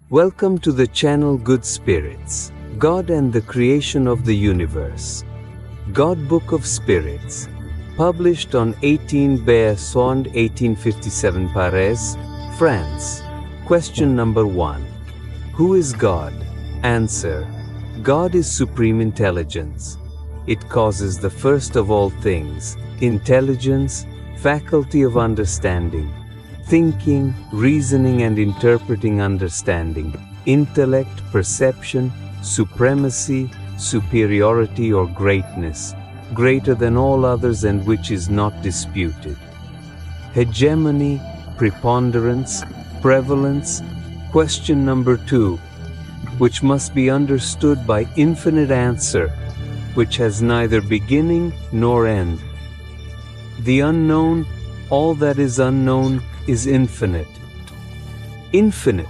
Welcome to the channel Good Spirits, God and the Creation of the Universe. God Book of Spirits, published on 18 Béar-Sond 1857 Paris, France. Question number 1. Who is God? Answer. God is supreme intelligence. It causes the first of all things, intelligence, faculty of understanding, thinking, reasoning and interpreting understanding, intellect, perception, supremacy, superiority or greatness, greater than all others and which is not disputed. Hegemony, preponderance, prevalence. Question number 2, which must be understood by infinite answer, which has neither beginning nor end. The unknown, all that is unknown, is infinite. Infinite,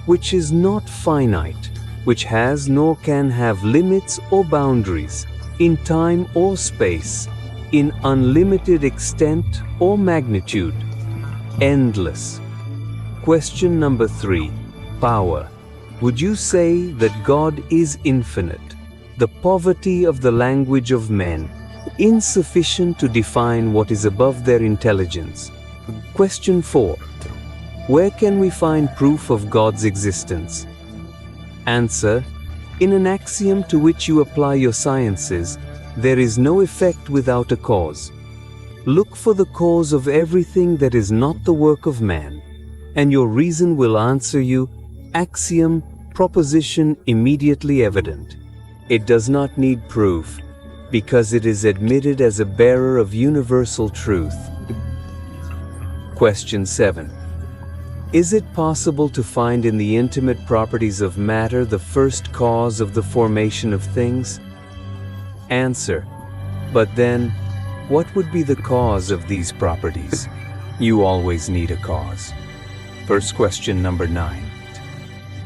which is not finite, which has nor can have limits or boundaries, in time or space, in unlimited extent or magnitude. Endless. Question number 3. Power. Would you say that God is infinite? The poverty of the language of men, insufficient to define what is above their intelligence. Question 4. Where can we find proof of God's existence? Answer. In an axiom to which you apply your sciences, there is no effect without a cause. Look for the cause of everything that is not the work of man, and your reason will answer you, axiom, proposition immediately evident. It does not need proof, because it is admitted as a bearer of universal truth. Question 7. Is it possible to find in the intimate properties of matter the first cause of the formation of things? Answer. But then, what would be the cause of these properties? You always need a cause. First question number 9.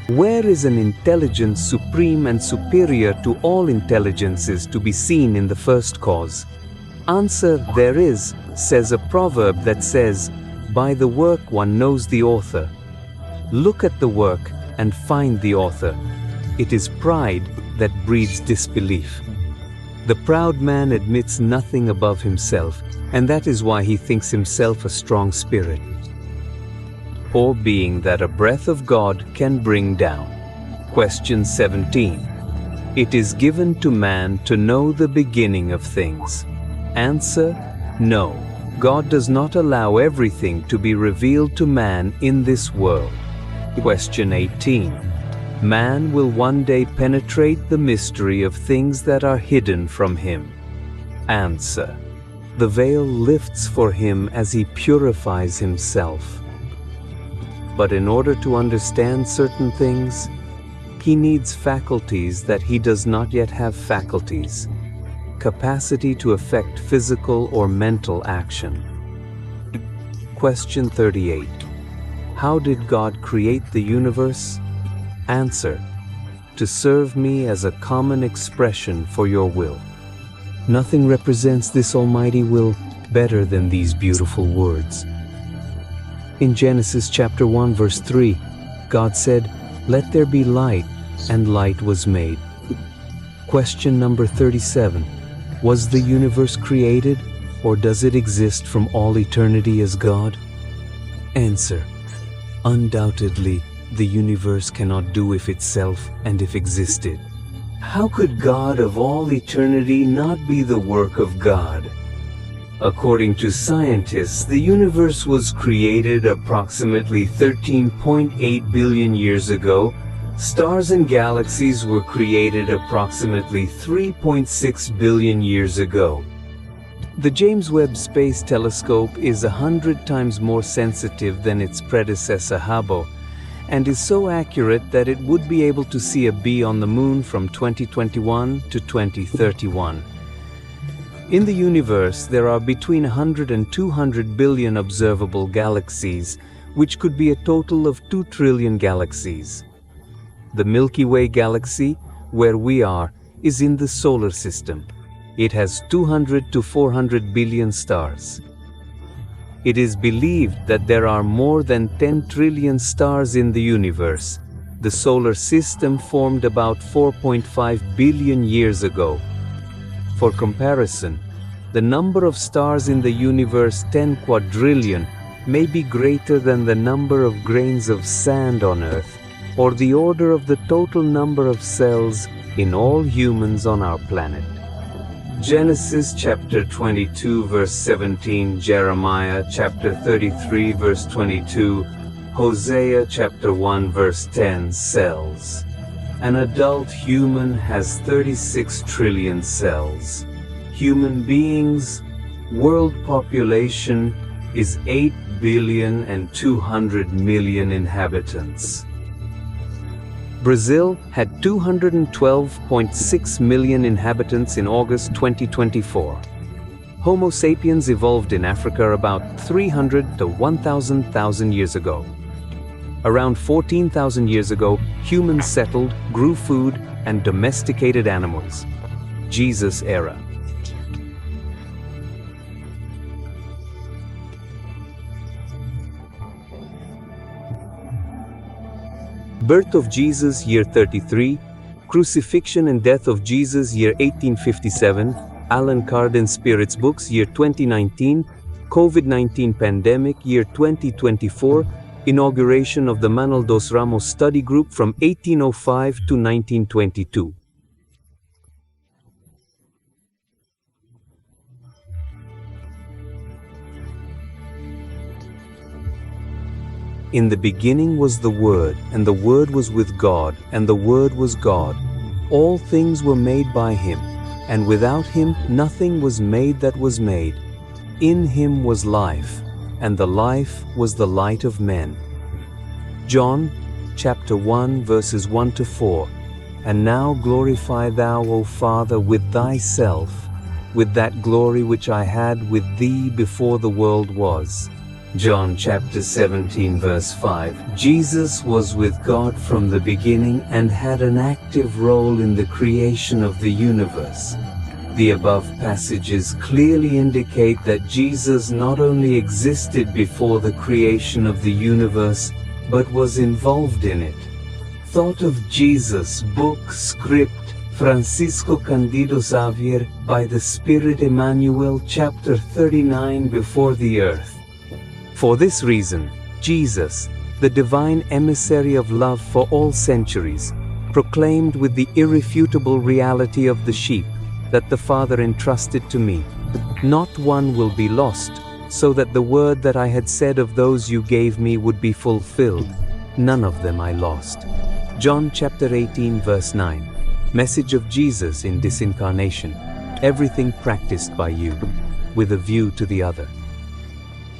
Where is an intelligence supreme and superior to all intelligences to be seen in the first cause? Answer. There is, says a proverb that says, by the work one knows the author. Look at the work and find the author. It is pride that breeds disbelief. The proud man admits nothing above himself, and that is why he thinks himself a strong spirit, or being that a breath of God can bring down. Question 17. It is given to man to know the beginning of things. Answer. No. God does not allow everything to be revealed to man in this world. Question 18. Man will one day penetrate the mystery of things that are hidden from him. Answer. The veil lifts for him as he purifies himself. But in order to understand certain things, he needs faculties that he does not yet have faculties. Capacity to effect physical or mental action. Question 38. How did God create the universe? Answer. To serve me as a common expression for your will. Nothing represents this almighty will better than these beautiful words. In Genesis chapter 1 verse 3, God said, "Let there be light," and light was made. Question number 37. Was the universe created, or does it exist from all eternity as God? Answer. Undoubtedly, the universe cannot do if itself and if existed. How could God of all eternity not be the work of God? According to scientists, the universe was created approximately 13.8 billion years ago. Stars and galaxies were created approximately 3.6 billion years ago. The James Webb Space Telescope is 100 times more sensitive than its predecessor Hubble, and is so accurate that it would be able to see a bee on the moon from 2021 to 2031. In the universe, there are between 100 and 200 billion observable galaxies, which could be a total of 2 trillion galaxies. The Milky Way galaxy, where we are, is in the solar system. It has 200 to 400 billion stars. It is believed that there are more than 10 trillion stars in the universe. The solar system formed about 4.5 billion years ago. For comparison, the number of stars in the universe, 10 quadrillion, may be greater than the number of grains of sand on Earth, or the order of the total number of cells in all humans on our planet. Genesis chapter 22 verse 17, Jeremiah chapter 33 verse 22, Hosea chapter 1 verse 10 cells. An adult human has 36 trillion cells. Human beings, world population is 8,200,000,000 inhabitants. Brazil had 212.6 million inhabitants in August 2024. Homo sapiens evolved in Africa about 300 to 1,000 years ago. Around 14,000 years ago, humans settled, grew food, and domesticated animals. Jesus era. Birth of Jesus, year 33. Crucifixion and death of Jesus, year 1857. Alan Carden Spirits Books, year 2019. COVID-19 pandemic, year 2024. Inauguration of the Manuel dos Ramos Study Group from 1805 to 1922. In the beginning was the Word, and the Word was with God, and the Word was God. All things were made by Him, and without Him nothing was made that was made. In Him was life, and the life was the light of men. John chapter 1 verses 1 to 4. And now glorify thou, O Father, with thyself, with that glory which I had with thee before the world was. John chapter 17 verse 5. Jesus was with God from the beginning and had an active role in the creation of the universe. The above passages clearly indicate that Jesus not only existed before the creation of the universe, but was involved in it. Thought of Jesus, book, script, Francisco Candido Xavier, by the Spirit Emmanuel, chapter 39, before the earth. For this reason, Jesus, the divine emissary of love for all centuries, proclaimed with the irrefutable reality of the sheep that the Father entrusted to me, "Not one will be lost, so that the word that I had said of those you gave me would be fulfilled. None of them I lost." John chapter 18 verse 9. Message of Jesus in disincarnation. Everything practiced by you, with a view to the other.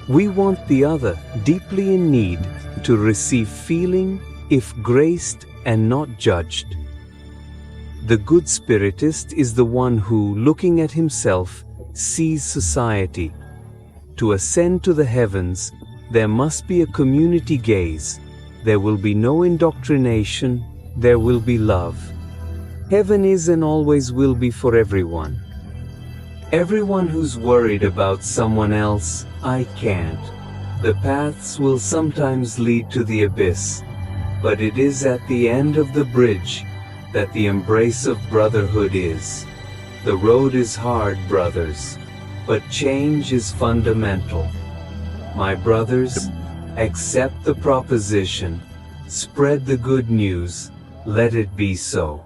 We want the other, deeply in need, to receive feeling, if graced and not judged. The good spiritist is the one who, looking at himself, sees society. To ascend to the heavens, there must be a community gaze. There will be no indoctrination, there will be love. Heaven is and always will be for everyone. Everyone who's worried about someone else, I can't. The paths will sometimes lead to the abyss, but it is at the end of the bridge that the embrace of brotherhood is. The road is hard, brothers, but change is fundamental. My brothers, accept the proposition, spread the good news, let it be so.